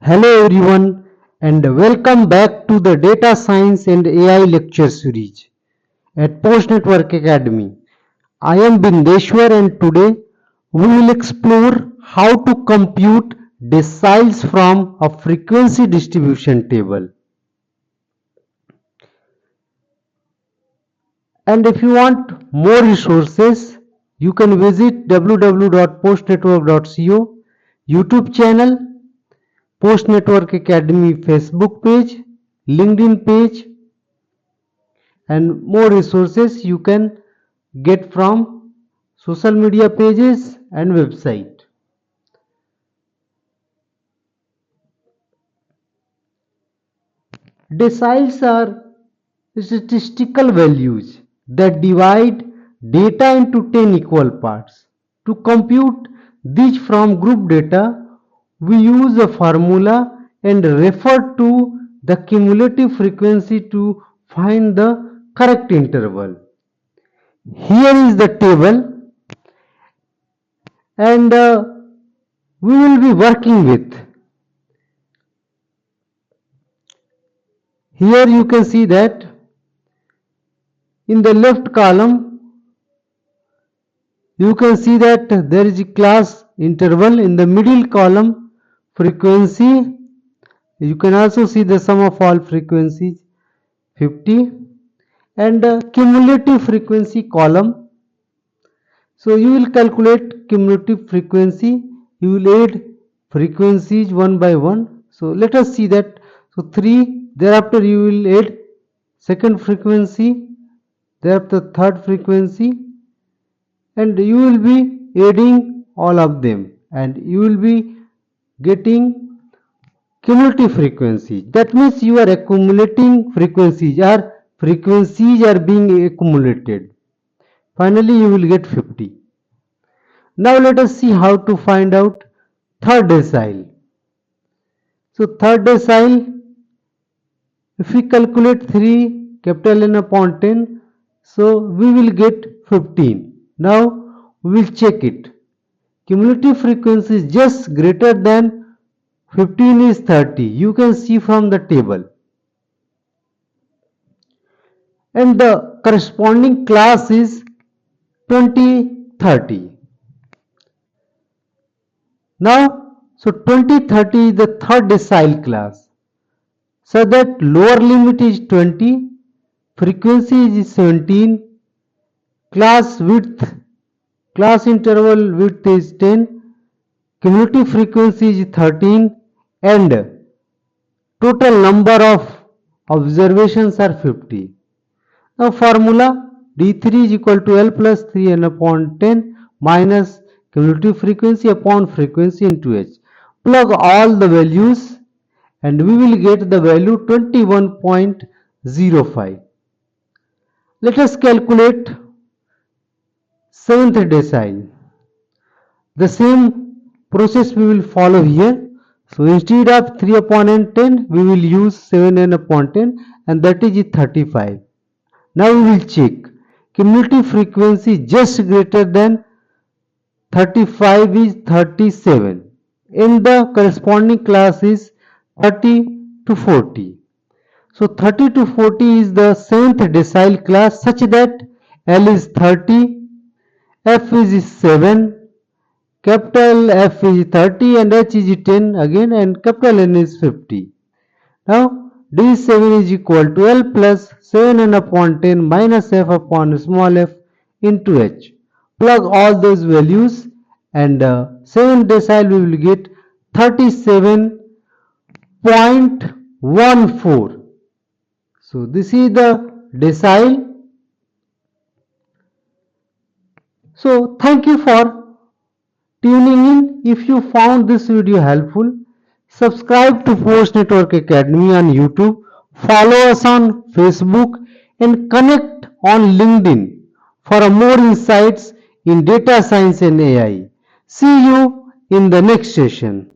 Hello everyone and welcome back to the Data Science and AI lecture series at Postnetwork Academy. I am Bindeshwar and today we will explore how to compute deciles from a frequency distribution table. And if you want more resources, you can visit www.postnetwork.co, YouTube channel, Postnetwork Academy Facebook page, LinkedIn page, and more resources you can get from social media pages and website. Deciles are statistical values that divide data into 10 equal parts. To compute these from group data, we use a formula and refer to the cumulative frequency to find the correct interval. Here is the table and we will be working with. Here you can see that in the left column you can see that there is a class interval. In the middle column frequency, you can also see the sum of all frequencies 50, and cumulative frequency column. So you will calculate cumulative frequency, you will add frequencies one by one. So let us see that. So 3, thereafter you will add second frequency, thereafter third frequency, and you will be adding all of them and you will be getting cumulative frequency. That means you are accumulating frequencies, or frequencies are being accumulated. Finally you will get 50. Now let us see how to find out third decile. So third decile, if we calculate 3 capital N upon 10, so we will get 15. Now we will check it. Cumulative frequency is just greater than 15 is 30. You can see from the table. And the corresponding class is 2030. Now, so 2030 is the third decile class. So that lower limit is 20, frequency is 17, class interval width is 10, cumulative frequency is 13, and total number of observations are 50. Now formula D3 is equal to L plus 3n upon 10 minus cumulative frequency upon frequency into H. Plug all the values and we will get the value 21.05. Let us calculate 7th decile. The same process we will follow here. So instead of 3 upon n 10, we will use 7n upon 10 and that is 35. Now we will check. Cumulative frequency just greater than 35 is 37. In the corresponding class is 30 to 40. So 30 to 40 is the 7th decile class such that L is 30, F is 7, capital F is 30 and H is 10 again, and capital N is 50. Now D7 is equal to L plus 7n upon 10 minus F upon small f into H. Plug all those values and 7 decile we will get 37.14. So this is the decile. So thank you for tuning in. If you found this video helpful, subscribe to Postnetwork Academy on YouTube, follow us on Facebook and connect on LinkedIn for more insights in data science and AI. See you in the next session.